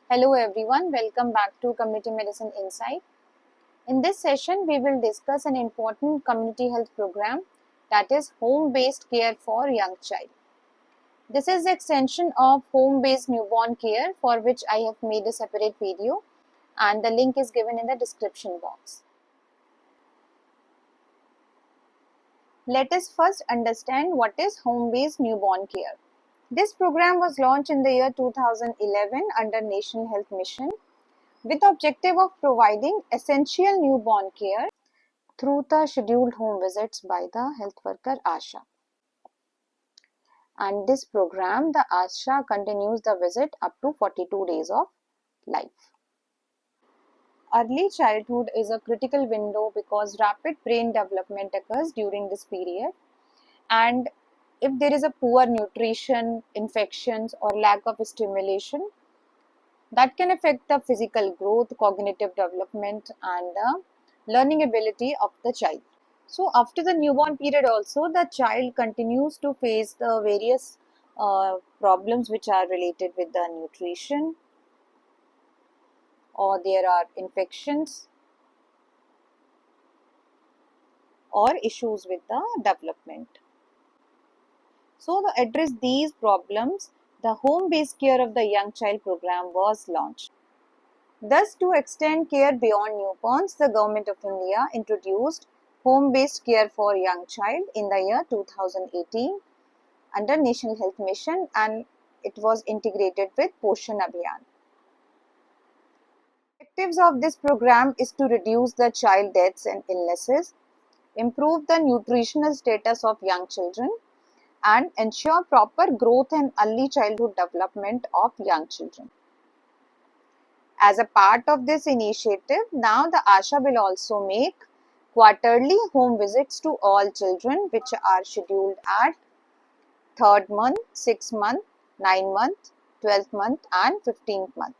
Hello everyone, welcome back to Community Medicine Insight. In this session, we will discuss an important community health program, that is home-based care for young child. This is the extension of home-based newborn care, for which I have made a separate video, and the link is given in the description box. Let us first understand what is home-based newborn care. This program was launched in the year 2011 under National Health Mission, with the objective of providing essential newborn care through the scheduled home visits by the health worker ASHA. And this program, the ASHA continues the visit up to 42 days of life. Early childhood is a critical window because rapid brain development occurs during this period, and if there is a poor nutrition, infections or lack of stimulation, that can affect the physical growth, cognitive development and the learning ability of the child. So after the newborn period also, the child continues to face the various problems which are related with the nutrition, or there are infections or issues with the development. So to address these problems, the home-based care of the young child program was launched. Thus, to extend care beyond newborns, the Government of India introduced home-based care for young child in the year 2018 under National Health Mission, and it was integrated with Poshan Abhiyan. Objectives of this program is to reduce the child deaths and illnesses, improve the nutritional status of young children, and ensure proper growth and early childhood development of young children. As a part of this initiative, now the ASHA will also make quarterly home visits to all children which are scheduled at 3rd month, 6th month, 9th month, 12th month and 15th month.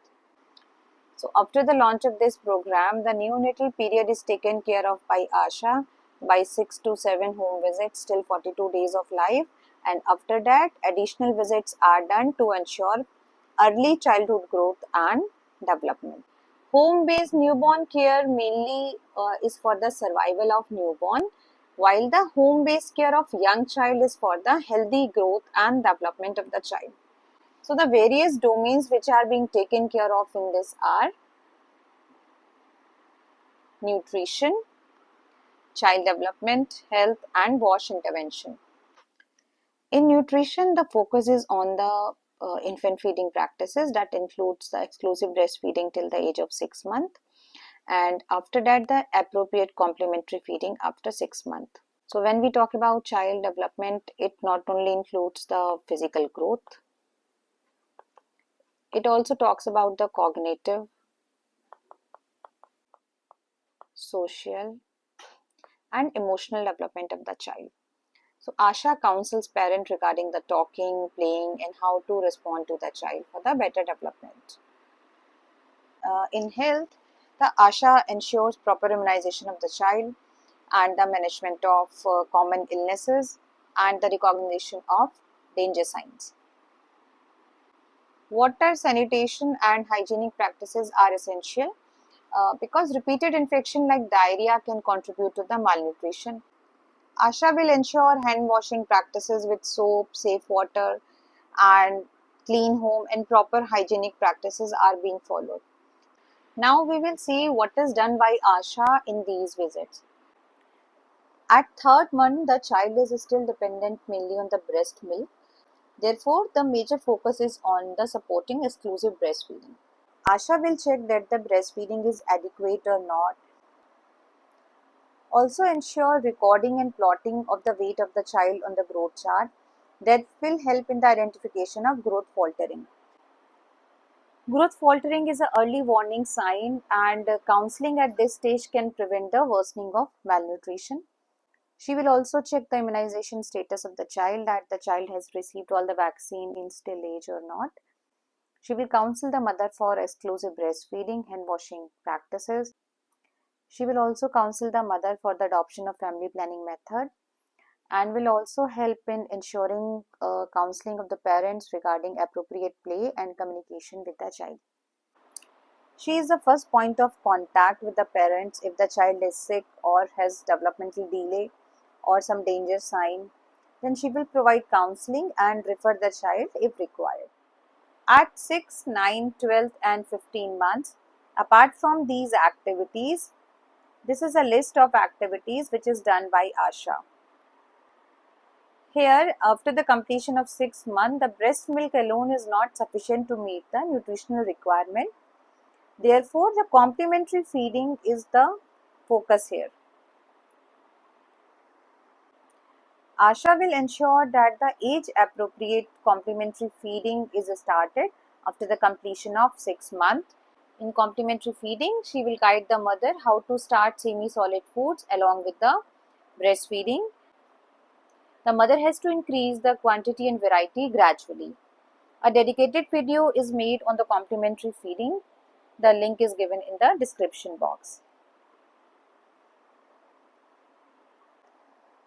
So after the launch of this program, the neonatal period is taken care of by ASHA by 6 to 7 home visits till 42 days of life, and after that additional visits are done to ensure early childhood growth and development. Home-based newborn care mainly is for the survival of newborn, while the home-based care of young child is for the healthy growth and development of the child. So the various domains which are being taken care of in this are nutrition, child development, health and wash intervention. In nutrition, the focus is on the infant feeding practices, that includes the exclusive breastfeeding till the age of 6 months, and after that the appropriate complementary feeding after 6 months. So when we talk about child development, it not only includes the physical growth, it also talks about the cognitive, social and emotional development of the child. So ASHA counsels parents regarding the talking, playing and how to respond to the child for the better development. In health, the ASHA ensures proper immunization of the child and the management of common illnesses and the recognition of danger signs. Water, sanitation and hygienic practices are essential because repeated infection like diarrhea can contribute to the malnutrition. ASHA will ensure hand washing practices with soap, safe water and clean home and proper hygienic practices are being followed. Now we will see what is done by ASHA in these visits. At 3rd month, the child is still dependent mainly on the breast milk. Therefore, the major focus is on the supporting exclusive breastfeeding. ASHA will check that the breastfeeding is adequate or not. Also ensure recording and plotting of the weight of the child on the growth chart. That will help in the identification of growth faltering. Growth faltering is an early warning sign, and counseling at this stage can prevent the worsening of malnutrition. She will also check the immunization status of the child, that the child has received all the vaccine in still age or not. She will counsel the mother for exclusive breastfeeding, hand washing practices. She will also counsel the mother for the adoption of family planning method, and will also help in ensuring counseling of the parents regarding appropriate play and communication with the child. She is the first point of contact with the parents if the child is sick or has developmental delay or some danger sign. Then she will provide counseling and refer the child if required. At 6, 9, 12 and 15 months, apart from these activities, this is a list of activities which is done by ASHA. Here, after the completion of 6 months, the breast milk alone is not sufficient to meet the nutritional requirement. Therefore, the complementary feeding is the focus here. ASHA will ensure that the age-appropriate complementary feeding is started after the completion of 6 months. In complementary feeding, she will guide the mother how to start semi-solid foods along with the breastfeeding. The mother has to increase the quantity and variety gradually. A dedicated video is made on the complementary feeding. The link is given in the description box.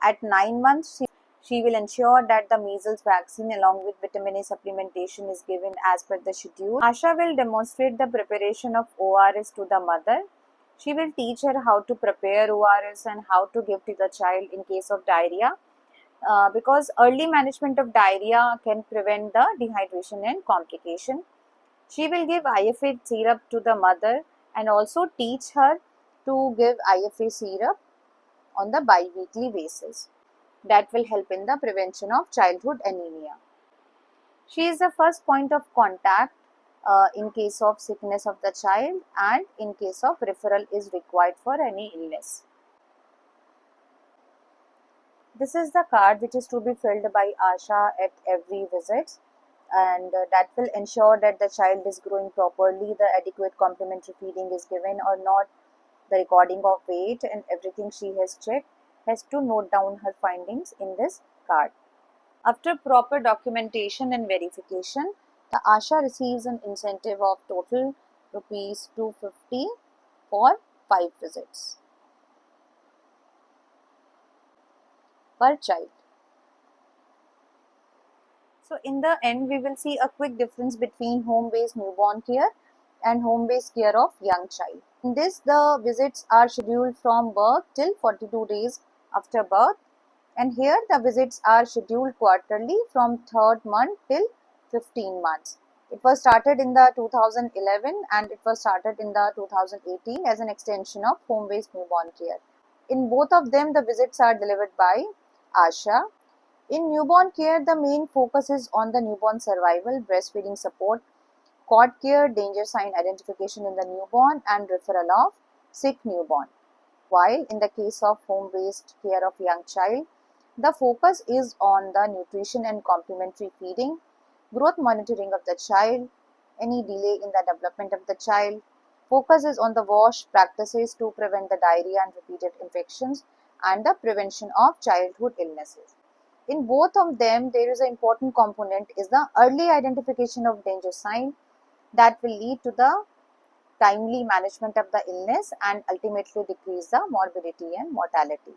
At 9 months, she will ensure that the measles vaccine along with vitamin A supplementation is given as per the schedule. ASHA will demonstrate the preparation of ORS to the mother. She will teach her how to prepare ORS and how to give to the child in case of diarrhea. Because early management of diarrhea can prevent the dehydration and complication. She will give IFA syrup to the mother and also teach her to give IFA syrup on the bi-weekly basis. That will help in the prevention of childhood anemia. She is the first point of contact in case of sickness of the child and in case of referral is required for any illness. This is the card which is to be filled by ASHA at every visit, and that will ensure that the child is growing properly, the adequate complementary feeding is given or not, the recording of weight and everything she has checked, has to note down her findings in this card. After proper documentation and verification, the ASHA receives an incentive of total rupees 250 for 5 visits per child. So in the end, we will see a quick difference between home-based newborn care and home-based care of young child. In this, the visits are scheduled from birth till 42 days after birth, and here the visits are scheduled quarterly from 3rd month till 15 months. It was started in the 2011 and it was started in the 2018 as an extension of home-based newborn care. In both of them, the visits are delivered by ASHA. In newborn care, the main focus is on the newborn survival, breastfeeding support, cord care, danger sign identification in the newborn, and referral of sick newborn. While in the case of home-based care of young child, the focus is on the nutrition and complementary feeding, growth monitoring of the child, any delay in the development of the child. Focus is on the wash practices to prevent the diarrhea and repeated infections and the prevention of childhood illnesses. In both of them, there is an important component is the early identification of danger sign that will lead to the timely management of the illness and ultimately decrease the morbidity and mortality.